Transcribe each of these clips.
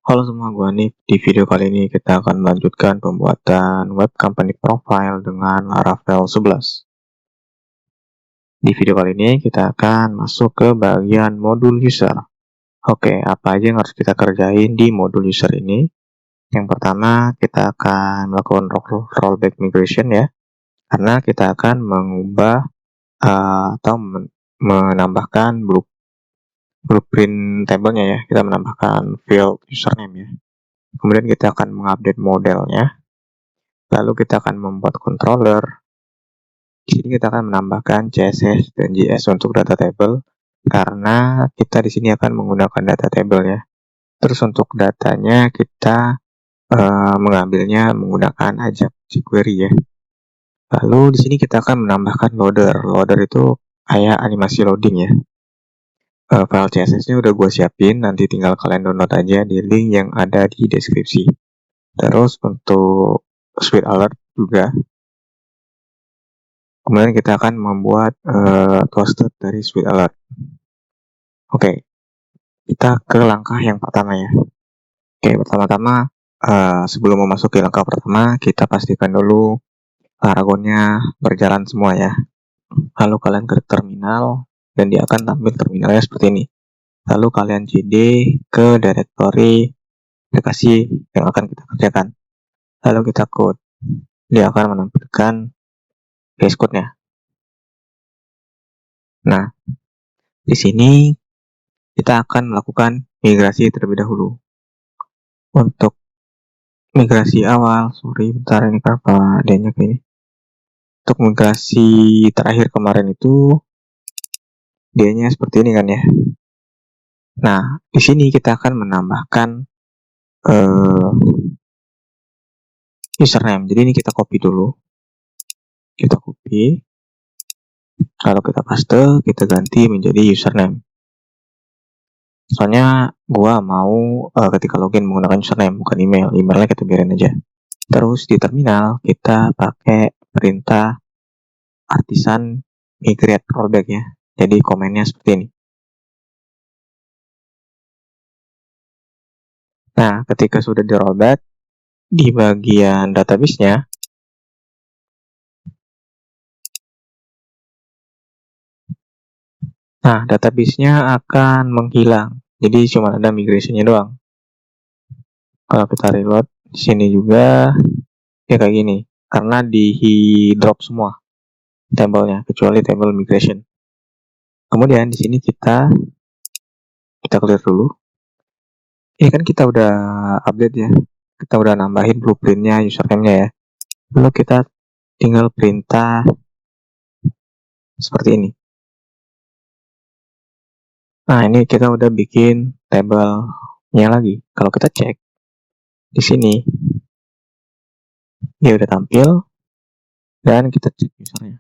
Halo semua, gua Nick. Di video kali ini kita akan melanjutkan pembuatan web company profile dengan Laravel 11. Di video kali ini kita akan masuk ke bagian modul user. Oke, apa aja yang harus kita kerjain di modul user ini? Yang pertama, kita akan melakukan rollback migration ya, karena kita akan mengubah atau menambahkan blueprint tabelnya ya. Kita menambahkan field username ya. Kemudian kita akan mengupdate modelnya. Lalu kita akan membuat controller. Di sini kita akan menambahkan CSS dan JS untuk data table karena kita di sini akan menggunakan data table ya. Terus untuk datanya kita mengambilnya menggunakan Ajax jQuery ya. Lalu di sini kita akan menambahkan loader. Loader itu kayak animasi loading ya. File CSS-nya udah gue siapin, nanti tinggal kalian download aja di link yang ada di deskripsi. Terus untuk Sweet Alert juga. Kemudian kita akan membuat toasted dari Sweet Alert. Oke, kita ke langkah yang pertama ya. Oke, pertama-tama sebelum memasuki langkah pertama, kita pastikan dulu Aragonnya berjalan semua ya. Lalu kalian ke terminal dan dia akan tampil terminalnya seperti ini. Lalu kalian cd ke directory aplikasi yang akan kita kerjakan. Lalu kita code. Dia akan menampilkan VS Code-nya. Nah, di sini kita akan melakukan migrasi terlebih dahulu. Untuk migrasi awal, bentar ini kenapa adanya ini. Untuk migrasi terakhir kemarin itu dianya seperti ini kan ya. Nah, di sini kita akan menambahkan username. Jadi ini kita copy dulu. Kita copy. Kalau kita paste, kita ganti menjadi username. Soalnya gua mau ketika login menggunakan username bukan email. Emailnya kita biarin aja. Terus di terminal kita pakai perintah artisan migrate rollback ya. Jadi komennya seperti ini. Nah, ketika sudah di rollback di bagian database-nya, nah database-nya akan menghilang. Jadi cuma ada migration-nya doang. Kalau kita reload di sini juga ya kayak gini, karena di drop semua tabelnya kecuali table migration. Kemudian di sini kita clear dulu. Ini kan kita udah update ya, kita udah nambahin blueprintnya, username-nya ya. Lalu kita tinggal perintah seperti ini. Nah, ini kita udah bikin tabelnya lagi. Kalau kita cek di sini, dia udah tampil dan kita cek usernya.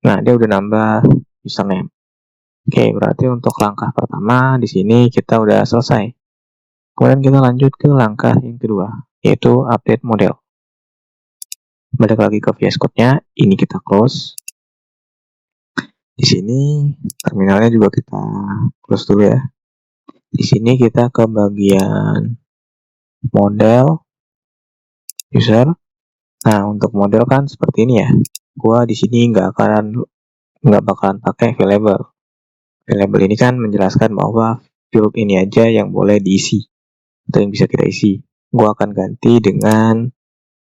Nah, dia udah nambah username. Oke, berarti untuk langkah pertama di sini kita udah selesai. Kemudian kita lanjut ke langkah yang kedua, yaitu update model. Balik lagi ke VS Code-nya, ini kita close. Di sini terminalnya juga kita close dulu ya. Di sini kita ke bagian model user. Nah, untuk model kan seperti ini ya. Gua di sini nggak bakalan pakai available. Available ini kan menjelaskan bahwa field ini aja yang boleh diisi atau yang bisa kita isi. Gua akan ganti dengan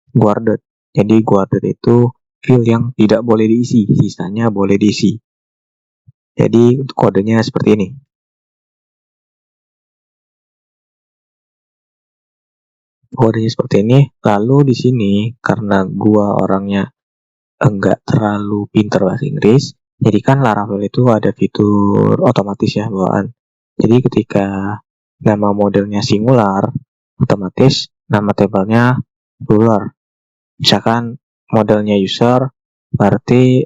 guarded. Jadi guarded itu field yang tidak boleh diisi, sisanya boleh diisi. Jadi untuk kodenya seperti ini. Kodenya seperti ini. Lalu di sini karena gua orangnya enggak terlalu pintar bahasa Inggris, jadi kan Laravel itu ada fitur otomatis ya bawaan. Jadi ketika nama modelnya singular, otomatis nama tabelnya plural. Misalkan modelnya user, berarti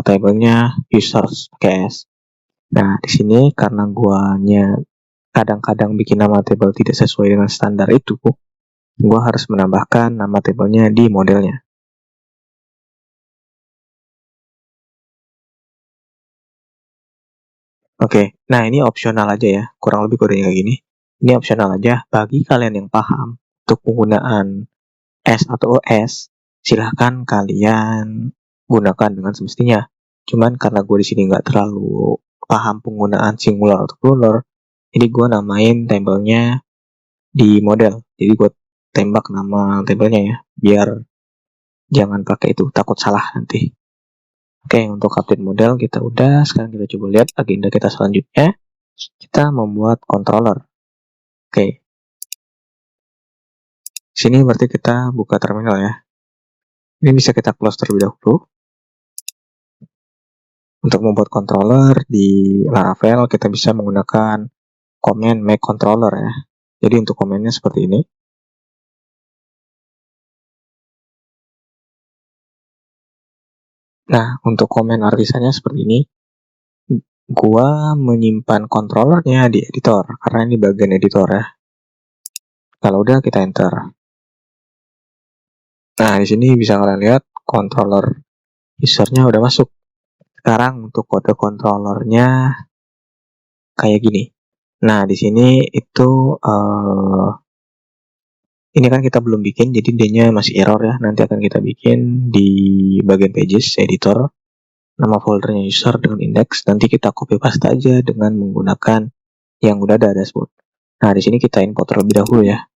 tabelnya users case. Nah, di sini karena guanya kadang-kadang bikin nama table tidak sesuai dengan standar itu, gua harus menambahkan nama tabelnya di modelnya. Oke, nah ini opsional aja ya, kurang lebih kodenya kayak gini. Ini opsional aja. Bagi kalian yang paham untuk penggunaan S atau OS, silahkan kalian gunakan dengan semestinya. Cuman karena gue di sini nggak terlalu paham penggunaan singular atau plural, jadi gue namain tabelnya di model. Jadi gue tembak nama tabelnya ya, biar jangan pakai itu, takut salah nanti. Oke, untuk update model kita udah. Sekarang kita coba lihat agenda kita selanjutnya. Kita membuat controller. Oke, sini berarti kita buka terminal ya. Ini bisa kita close terlebih dahulu. Untuk membuat controller di Laravel kita bisa menggunakan command make controller ya. Jadi untuk komennya seperti ini. Nah, untuk komen artisannya seperti ini. Gua menyimpan controllernya di editor karena ini bagian editor ya. Kalau udah kita enter. Nah, di sini bisa kalian lihat controller usernya udah masuk. Sekarang untuk kode controllernya kayak gini. Nah, di sini itu ini kan kita belum bikin, jadi D-nya masih error ya. Nanti akan kita bikin di bagian pages editor. Nama foldernya user dengan index. Nanti kita copy paste aja dengan menggunakan yang udah ada dashboard. Nah, di sini kita import terlebih dahulu ya.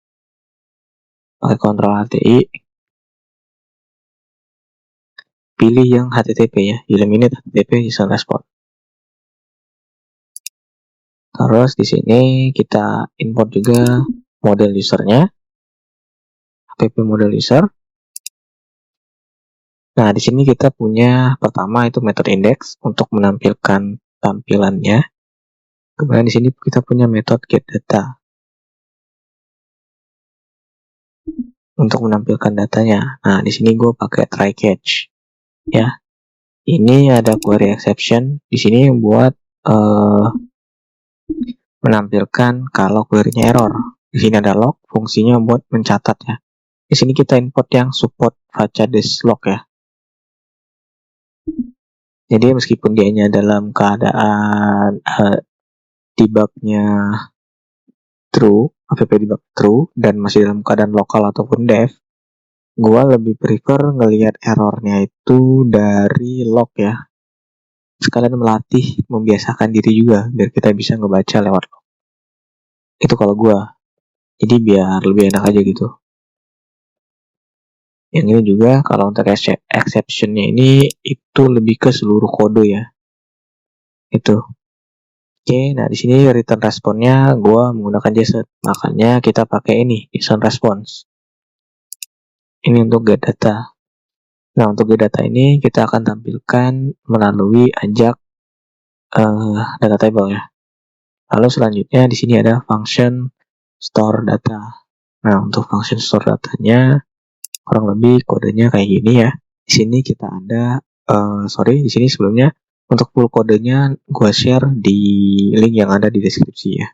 Pakai Ctrl HTI. Pilih yang HTTP ya, eliminate HTTP JSON response. Terus di sini kita import juga model usernya, app model user. Nah, di sini kita punya pertama itu method index untuk menampilkan tampilannya. Kemudian di sini kita punya metode get data untuk menampilkan datanya. Nah, di sini gue pakai try catch ya. Ini ada query exception di sini buat menampilkan kalau query-nya error. Di sini ada log, fungsinya buat mencatat ya. Di sini kita import yang support Facades log ya. Jadi meskipun dia dalam keadaan debugnya true, app debug true, dan masih dalam keadaan lokal ataupun dev, gua lebih prefer ngelihat errornya itu dari log ya. Sekalian melatih, membiasakan diri juga biar kita bisa ngebaca lewat log. Itu kalau gua. Jadi biar lebih enak aja gitu. Yang ini juga kalau untuk exception-nya ini itu lebih ke seluruh kode ya. Itu. Oke, nah di sini return response-nya gue menggunakan JSON. Makanya kita pakai ini, JSON response. Ini untuk get data. Nah, untuk get data ini kita akan tampilkan melalui ajak data table ya. Lalu selanjutnya di sini ada function store data. Nah, untuk function store datanya kurang lebih kodenya kayak gini ya. Di sini kita ada di sini sebelumnya untuk full kodenya gue share di link yang ada di deskripsi ya.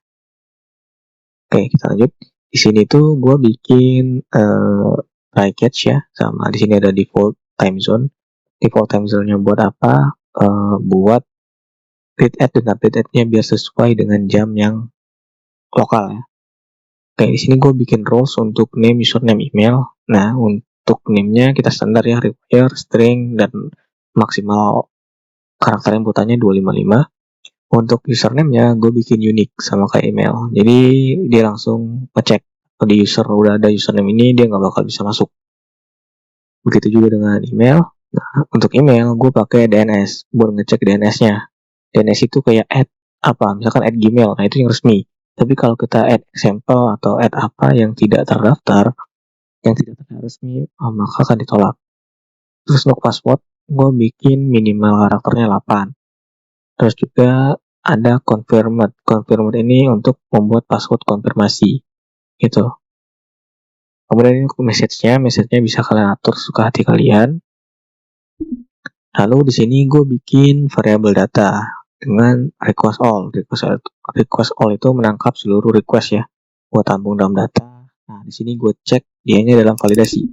Oke, kita lanjut. Di sini tuh gue bikin try catch ya, sama di sini ada default time zone. Default time zone-nya buat apa? Buat read add dan update add-nya biar sesuai dengan jam yang lokal ya. Oke, di sini gue bikin roles untuk name, username, email. Nah, untuk name-nya kita standar ya, require, string, dan maksimal karakter inputannya 255. Untuk username-nya gue bikin unik sama kayak email. Jadi dia langsung ngecek kalau di user udah ada username ini, dia nggak bakal bisa masuk. Begitu juga dengan email. Nah, untuk email gue pakai DNS buat ngecek DNS-nya. DNS itu kayak add apa, misalkan add Gmail, nah itu yang resmi. Tapi kalau kita add example atau add apa yang tidak terdaftar, yang tidak terdaftar resmi, maka akan ditolak. Terus untuk password, gue bikin minimal karakternya 8. Terus juga ada confirmed. Confirmed ini untuk membuat password konfirmasi gitu. Kemudian ini message-nya bisa kalian atur suka hati kalian. Lalu di sini gue bikin variabel data dengan request all. Request all itu menangkap seluruh request ya, buat tampung dalam data. Nah, di sini gue cek dianya dalam validasi.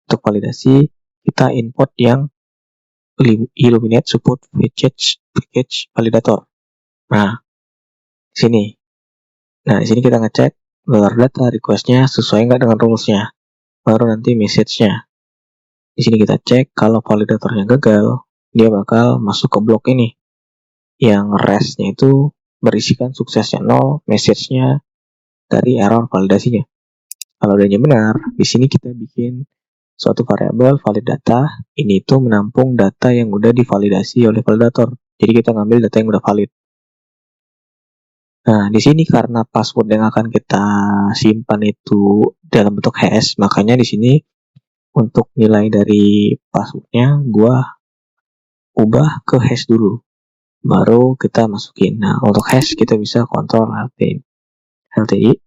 Untuk validasi kita import yang Illuminate support package validator. Nah, di sini kita ngecek Gelar data requestnya sesuai nggak dengan rulesnya, baru nanti message-nya. Di sini kita cek kalau validatornya gagal, dia bakal masuk ke blok ini yang rest-nya itu berisikan suksesnya 0, message-nya dari error validasinya. Kalau udahnya benar, di sini kita bikin suatu variabel valid data. Ini tuh menampung data yang udah divalidasi oleh validator. Jadi kita ngambil data yang udah valid. Nah, di sini karena password yang akan kita simpan itu dalam bentuk hash, makanya di sini untuk nilai dari passwordnya gua ubah ke hash dulu, baru kita masukin. Nah, untuk hash kita bisa kontrol LTI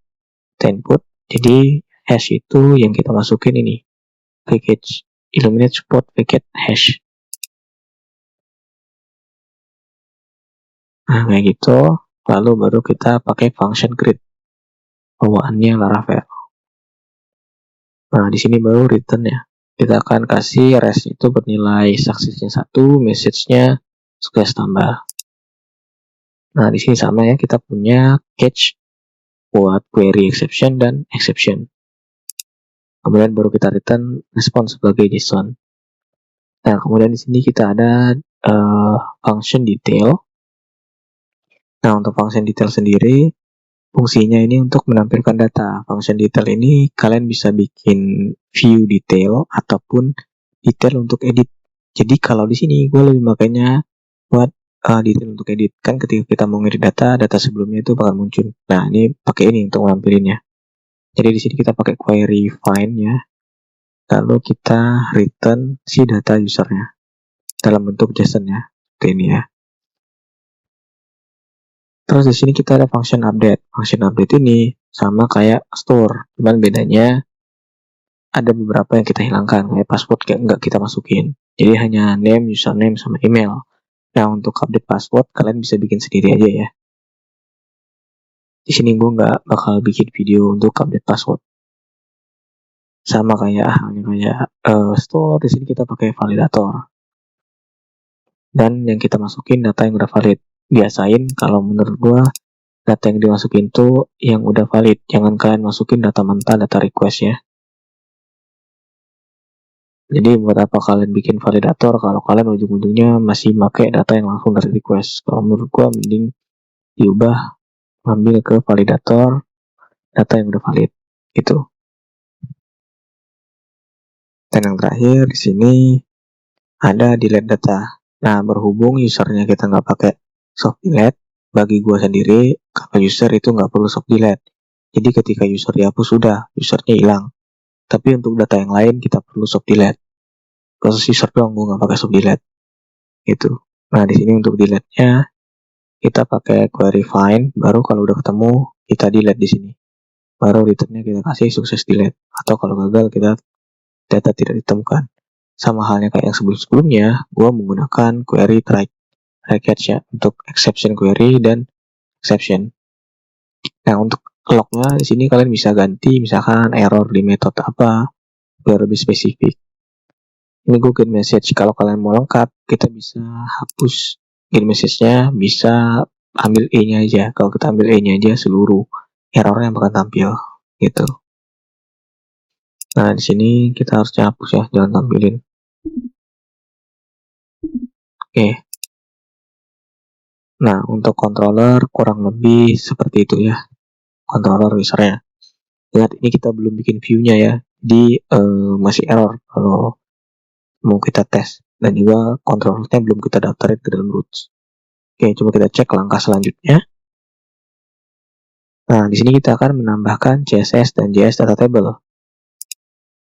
input. Jadi hash itu yang kita masukin ini, package Illuminate support packet hash. Nah, kayak gitu. Lalu baru kita pakai function create, bawaannya Laravel. Nah, di sini baru return ya. Kita akan kasih rest itu bernilai suksesnya 1, message-nya sukses tambah. Nah, di sini sama ya, kita punya catch buat query exception dan exception. Kemudian baru kita return respons sebagai JSON. Nah, kemudian di sini kita ada function detail. Nah, untuk function detail sendiri, fungsinya ini untuk menampilkan data. Function detail ini kalian bisa bikin view detail ataupun detail untuk edit. Jadi kalau di sini gue lebih makanya buat detail untuk edit. Kan ketika kita mau ngedit data sebelumnya itu bakal muncul. Nah, ini pakai ini untuk nampilinnya. Jadi di sini kita pakai query find ya. Lalu kita return si data usernya dalam bentuk JSON ya. Seperti ini ya. Terus di sini kita ada function update. Function update ini sama kayak store, cuman bedanya ada beberapa yang kita hilangkan, kayak password nggak kita masukin. Jadi hanya name, username, sama email. Nah, untuk update password kalian bisa bikin sendiri aja ya. Di sini gue nggak bakal bikin video untuk update password. Sama kayak store, di sini kita pakai validator. Dan yang kita masukin data yang udah valid. Biasain kalau menurut gue data yang dimasukin tuh yang udah valid, jangan kalian masukin data mentah, data request ya. Jadi buat apa kalian bikin validator kalau kalian ujung-ujungnya masih pakai data yang langsung dari request. Kalau menurut gua mending diubah, ngambil ke validator data yang udah valid gitu. Dan yang terakhir di sini ada delete data. Nah, berhubung usernya kita nggak pakai soft delete, bagi gua sendiri kalau user itu nggak perlu soft delete. Jadi ketika user dihapus sudah, usernya hilang. Tapi untuk data yang lain kita perlu soft delete. Khusus user doang gua nggak pakai soft delete. Gitu. Nah, di sini untuk delete-nya kita pakai query find, baru kalau udah ketemu kita delete di sini. Baru return-nya kita kasih sukses delete, atau kalau gagal kita data tidak ditemukan. Sama halnya kayak yang sebelum-sebelumnya, gua menggunakan query try catch ya untuk exception query dan exception. Nah, untuk lognya di sini kalian bisa ganti misalkan error di metode apa biar lebih spesifik. Ini gue get message. Kalau kalian mau lengkap, kita bisa hapus get message-nya, bisa ambil E-nya aja. Kalau kita ambil E-nya aja, seluruh errornya bakal tampil gitu. Nah, di sini kita harus hapus ya, jangan tampilin. Oke. Nah, untuk controller kurang lebih seperti itu ya. Controller usernya. Lihat, ini kita belum bikin view-nya ya. Jadi masih error kalau mau kita tes. Dan juga controllernya belum kita daftarin ke dalam roots. Oke, coba kita cek langkah selanjutnya. Nah, di sini kita akan menambahkan CSS dan JS data table.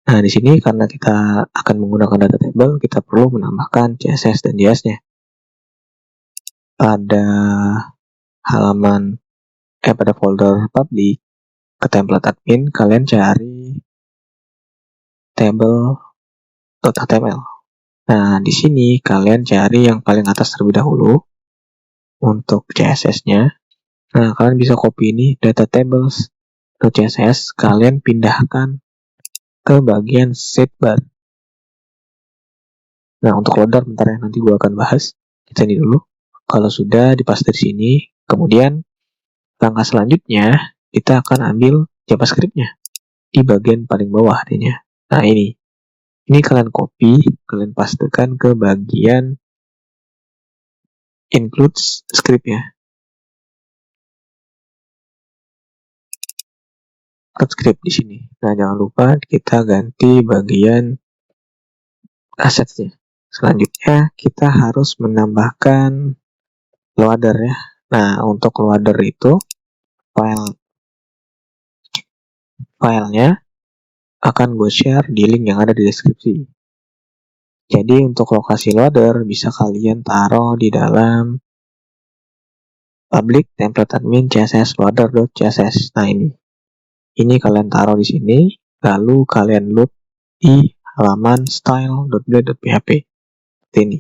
Nah, di sini karena kita akan menggunakan data table, kita perlu menambahkan CSS dan JS-nya. Pada halaman pada folder public ke template admin, kalian cari table.html. Nah, di sini kalian cari yang paling atas terlebih dahulu untuk CSS-nya. Nah, kalian bisa copy ini data tables.css, kalian pindahkan ke bagian sidebar. Nah, untuk loader bentar ya, nanti gue akan bahas. Kita ini dulu. Kalau sudah dipaste di sini, kemudian langkah selanjutnya kita akan ambil JavaScript-nya di bagian paling bawah adanya. Nah, ini kalian copy, kalian pastekan ke bagian includes script-nya. Script di sini. Nah, jangan lupa kita ganti bagian assets-nya. Selanjutnya kita harus menambahkan loader ya. Nah, untuk loader itu filenya akan gue share di link yang ada di deskripsi. Jadi untuk lokasi loader bisa kalian taruh di dalam public template admin css loader.css. Nah, ini kalian taruh di sini, lalu kalian load di halaman style.blade.php. Ini.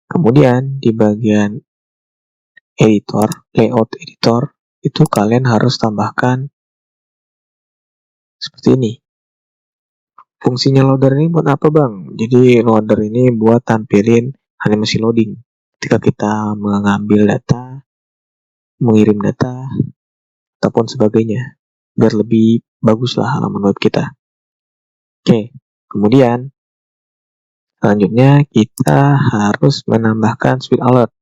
Kemudian di bagian editor, layout editor, itu kalian harus tambahkan seperti ini. Fungsinya loader ini buat apa, Bang? Jadi loader ini buat tampilin animasi loading ketika kita mengambil data, mengirim data, ataupun sebagainya, biar lebih baguslah halaman web kita. Oke, kemudian selanjutnya kita harus menambahkan Sweet Alert.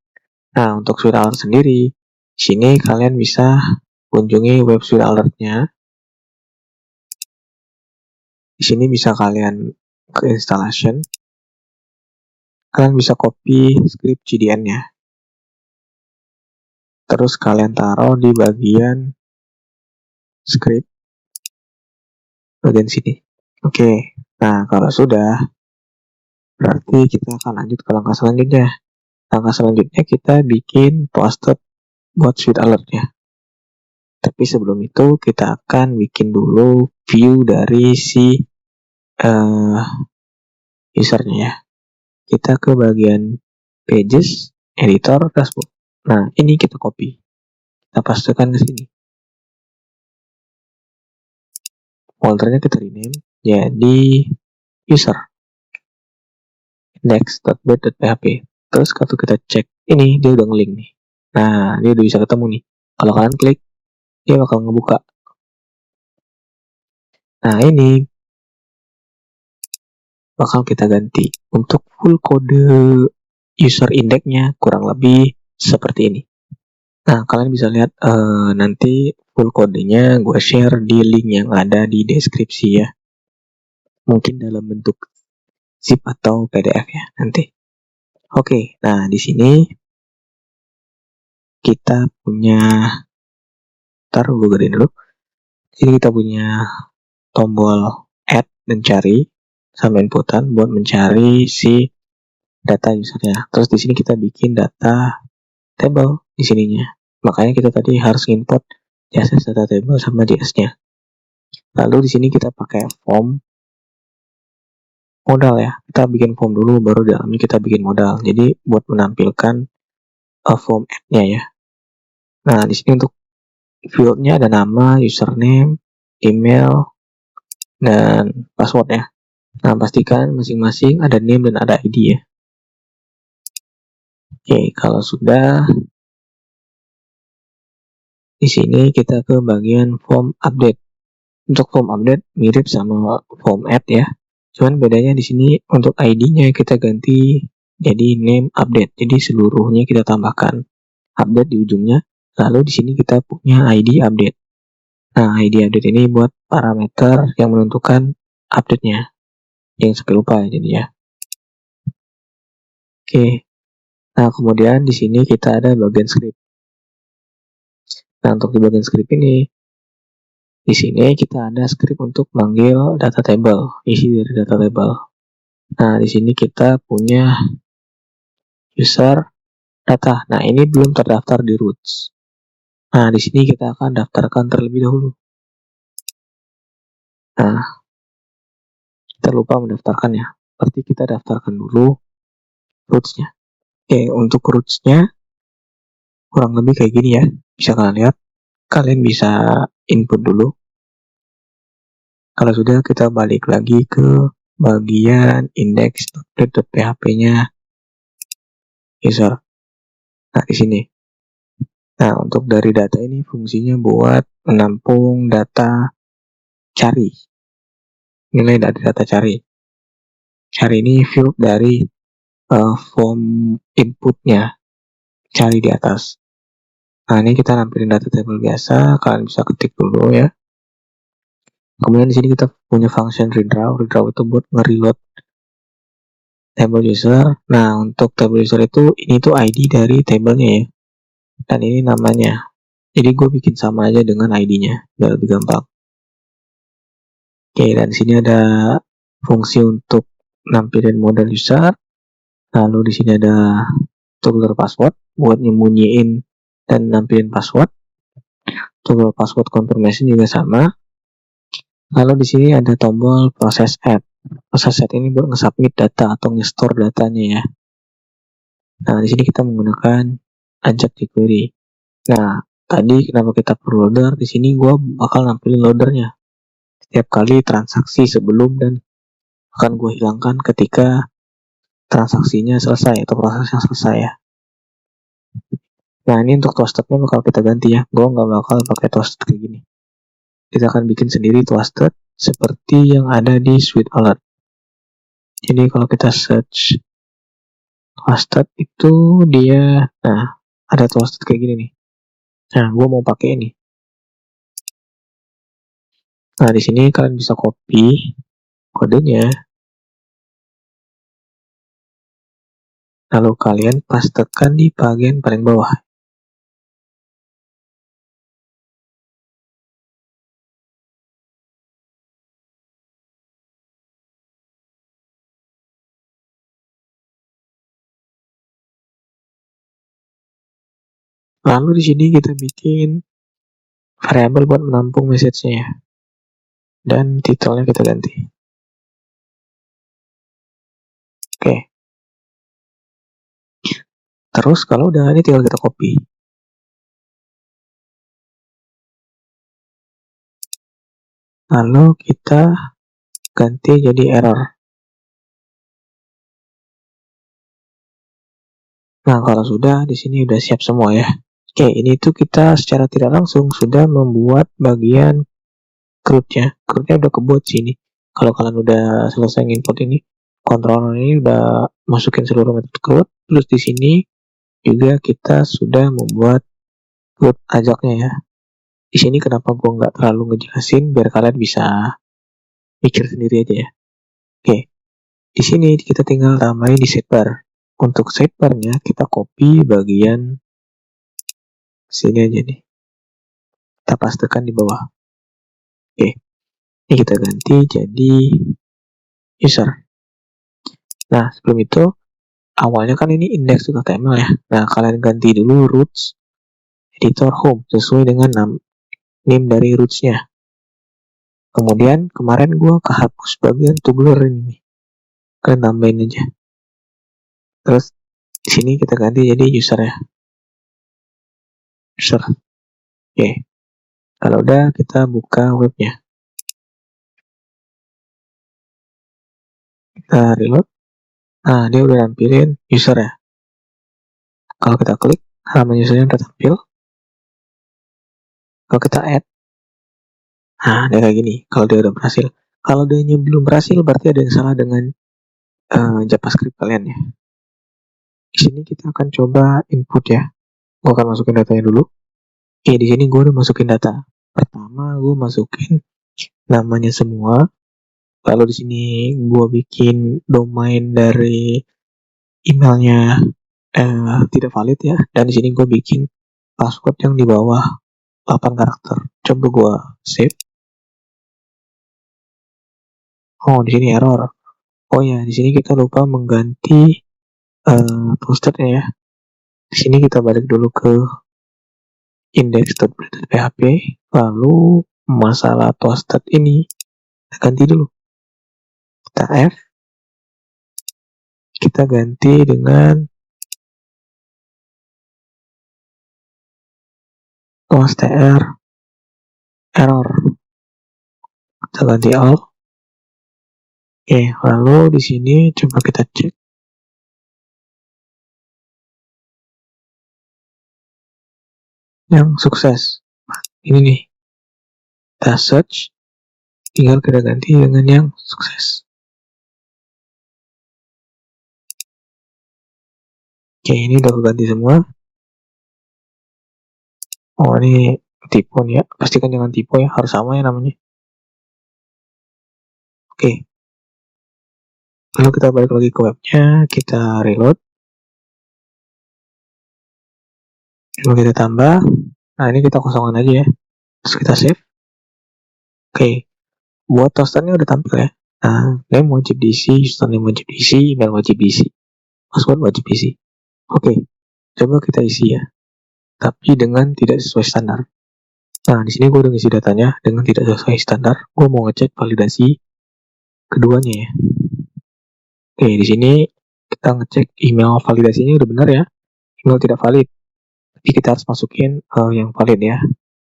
Nah, untuk Sweet Alert sendiri, di sini kalian bisa kunjungi web Sweet Alert-nya. Di sini bisa kalian ke installation. Kalian bisa copy script CDN-nya. Terus kalian taruh di bagian script bagian sini. Oke. Nah, kalau sudah, berarti kita akan lanjut ke langkah selanjutnya. Langkah selanjutnya kita bikin poster buat Sweet Alert-nya. Tapi sebelum itu kita akan bikin dulu view dari si usernya ya. Kita ke bagian pages, editor, dashboard. Nah, ini kita copy. Kita pastekan ke sini. Foldernya kita rename jadi user index.blade.php. Terus kalau kita cek ini, dia udah nge-link nih. Nah, dia udah bisa ketemu nih. Kalau kalian klik, dia bakal ngebuka. Nah, ini bakal kita ganti. Untuk full kode user index-nya kurang lebih seperti ini. Nah, kalian bisa lihat nanti full kodenya gue share di link yang ada di deskripsi ya. Mungkin dalam bentuk zip atau PDF ya nanti. Oke, nah di sini kita punya, ntar gue gedein dulu. Di sini kita punya tombol add dan cari sama inputan buat mencari si data usernya. Terus di sini kita bikin data table di sininya. Makanya kita tadi harus input CSS data table sama JS-nya. Lalu di sini kita pakai form modal ya. Kita bikin form dulu baru di dalamnya kita bikin modal. Jadi buat menampilkan form add-nya ya. Nah, di sini untuk field-nya ada nama, username, email, dan password ya. Nah, pastikan masing-masing ada name dan ada ID ya. Oke, kalau sudah, di sini kita ke bagian form update. Untuk form update mirip sama form add ya. Cuman bedanya di sini untuk ID-nya kita ganti jadi name update. Jadi seluruhnya kita tambahkan update di ujungnya. Lalu di sini kita punya ID update. Nah, ID update ini buat parameter yang menentukan update-nya. Yang sampai lupa ya jadi ya. Oke. Nah, kemudian di sini kita ada bagian script. Nah, untuk di bagian script ini, di sini kita ada script untuk manggil data table, isi dari data table. Nah, di sini kita punya user data. Nah, ini belum terdaftar di roots. Nah, di sini kita akan daftarkan terlebih dahulu. Nah, kita lupa mendaftarkannya. Berarti kita daftarkan dulu roots-nya. Oke, untuk roots-nya kurang lebih kayak gini ya. Bisa kalian lihat. Kalian bisa input dulu. Kalau sudah, kita balik lagi ke bagian index.php-nya user. Nah, di sini. Nah, untuk dari data ini fungsinya buat menampung data cari. Nilai dari data cari. Cari ini field dari form inputnya. Cari di atas. Nah, ini kita nampilin data table biasa. Kalian bisa ketik dulu ya. Kemudian di sini kita punya function redraw. Redraw itu buat nge-reload table user. Nah, untuk table user itu ini tuh ID dari tablenya ya. Dan ini namanya. Jadi gue bikin sama aja dengan ID-nya, biar lebih gampang. Oke, dan di sini ada fungsi untuk nampilin model user. Lalu di sini ada toggle password buat nyembunyiin dan nampilin password. Toggle password confirmation juga sama. Lalu di sini ada tombol process add. Process add ini buat nge-submit data atau nge-store datanya ya. Nah, di sini kita menggunakan ajak jQuery. Nah, tadi kenapa kita perlu loader? Di sini gue bakal nampilin loadernya setiap kali transaksi sebelum dan akan gue hilangkan ketika transaksinya selesai atau prosesnya selesai ya. Nah, ini untuk toastednya bakal kita ganti ya. Gue nggak bakal pakai toasted kayak gini. Kita akan bikin sendiri toasted seperti yang ada di Suite Alert. Jadi kalau kita search toasted itu dia, nah ada toasted kayak gini nih. Nah, gue mau pakai ini. Nah, di sini kalian bisa copy kodenya, lalu kalian pastekan di bagian paling bawah. Lalu di sini kita bikin variabel buat menampung message-nya dan titelnya kita ganti. Oke. Terus kalau udah ini tinggal kita copy. Lalu kita ganti jadi error. Nah, kalau sudah di sini udah siap semua ya. Oke, ini tuh kita secara tidak langsung sudah membuat bagian CRUD-nya. CRUD-nya udah kebuat sini. Kalau kalian udah selesai input ini, controller ini udah masukin seluruh metode CRUD. Terus di sini juga kita sudah membuat CRUD ajaknya ya. Di sini kenapa gue nggak terlalu ngejelasin biar kalian bisa mikir sendiri aja ya. Oke, di sini kita tinggal tambahin di sidebar. Untuk sidebarnya kita copy bagian sini aja nih. Kita pastekan di bawah. Oke, ini kita ganti jadi user. Nah, sebelum itu awalnya kan ini index.html ya. Nah, kalian ganti dulu roots editor home sesuai dengan name dari roots-nya. Kemudian kemarin gue kehapus bagian toggler ini. Kalian tambahin aja. Terus di sini kita ganti jadi user ya. User. Oke. Kalau udah kita buka webnya. Kita reload. Nah, dia udah nampilin user ya. Kalau kita klik, halaman usernya udah tampil. Kalau kita add, nah dia kayak gini. Kalau dia udah berhasil. Kalau dia belum berhasil, berarti ada yang salah dengan JavaScript kalian ya. Di sini kita akan coba input ya. Gue akan masukin datanya dulu. Di sini gue udah masukin data. Pertama gue masukin namanya semua. Lalu di sini gue bikin domain dari emailnya tidak valid ya. Dan di sini gue bikin password yang di bawah 8 karakter. Coba gue save. Oh, di sini error. Oh ya, di sini kita lupa mengganti toastednya ya. Di sini kita balik dulu ke index.php, lalu masalah toasted ini kita ganti dulu. Kita F, kita ganti dengan toastr error. Kita ganti all. Oke, lalu di sini coba kita cek. Yang sukses. Ini nih. kita search, tinggal kita ganti dengan yang sukses. Oke, ini udah ganti semua. Oh, ini tipe nih ya, pastikan jangan tipe ya, harus sama ya namanya. Oke, lalu kita balik lagi ke webnya, kita reload, lalu kita tambah. Nah, ini kita kosongkan aja ya, terus kita save. Oke, buat toasternya udah tampil ya. Nah, name wajib diisi, username wajib diisi, email wajib diisi, password wajib diisi. Oke, coba kita isi ya, tapi dengan tidak sesuai standar. Nah, di sini gue udah ngisi datanya dengan tidak sesuai standar. Gue mau ngecek validasi keduanya ya. Oke, di sini kita ngecek email validasinya udah benar ya. Email tidak valid, tapi kita harus masukin yang valid ya.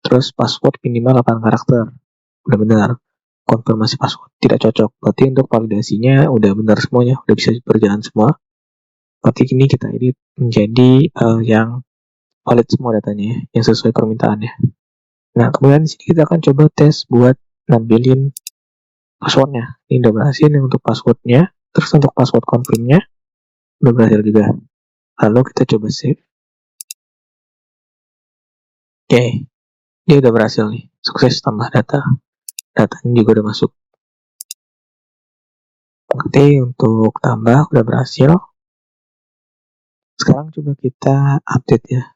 Terus password minimal 8 karakter, udah benar. Konfirmasi password tidak cocok, berarti untuk validasinya udah benar semuanya, udah bisa berjalan semua. Berarti ini kita edit menjadi yang valid semua datanya ya, yang sesuai permintaannya. Nah, kemudian di sini kita akan coba tes buat nampilin passwordnya. Ini udah berhasil nih untuk passwordnya. Terus untuk password confirmnya udah berhasil juga. Lalu kita coba save. Oke, dia udah berhasil nih. Sukses tambah data. Datanya juga udah masuk. Oke, untuk tambah udah berhasil. Sekarang coba kita update ya.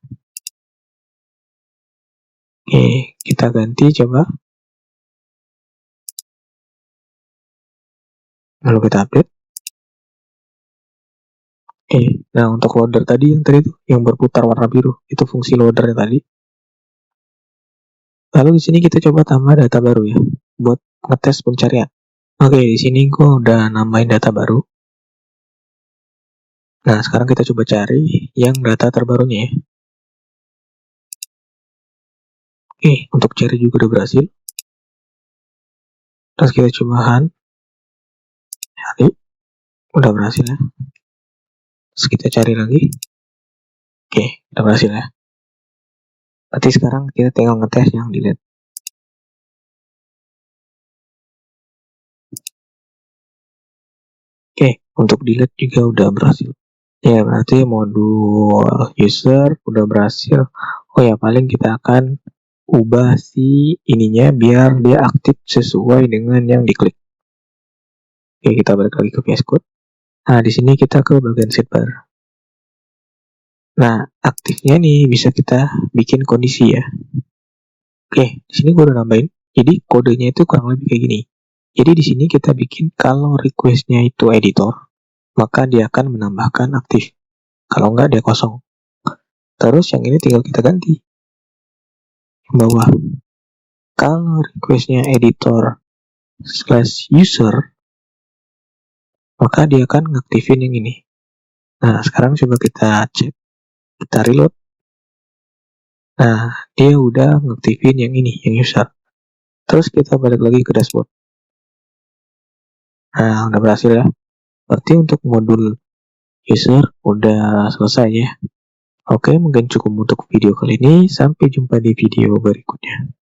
Oke, kita ganti coba. Lalu kita update. Oke, nah untuk loader tadi tuh yang berputar warna biru, itu fungsi loadernya tadi. Lalu di sini kita coba tambah data baru ya, buat ngetes pencarian. Oke, di sini gue udah nambahin data baru. Nah, sekarang kita coba cari yang data terbarunya ya. Oke, untuk cari juga udah berhasil. Terus kita coba cari, udah berhasil ya. Terus kita cari lagi. Oke, udah berhasil ya. Berarti sekarang kita tinggal ngetes yang delete. Oke, untuk delete juga udah berhasil. Ya, berarti modul user udah berhasil. Oh ya, paling kita akan ubah si ininya biar dia aktif sesuai dengan yang diklik. Oke, kita balik lagi ke VS Code. Nah, di sini kita ke bagian sidebar. Nah, aktifnya nih bisa kita bikin kondisi ya. Oke, di sini gue udah nambahin. Jadi kodenya itu kurang lebih kayak gini. Jadi di sini kita bikin kalau requestnya itu editor, maka dia akan menambahkan aktif. Kalau enggak dia kosong. Terus yang ini tinggal kita ganti. Yang bawah. Kalau requestnya editor /user, maka dia akan ngaktifin yang ini. Nah, sekarang coba kita cek. Kita reload. Nah, dia udah ngaktifin yang ini, yang user. Terus kita balik lagi ke dashboard. Nah, udah berhasil ya. Berarti untuk modul user udah selesai ya. Oke, mungkin cukup untuk video kali ini. Sampai jumpa di video berikutnya.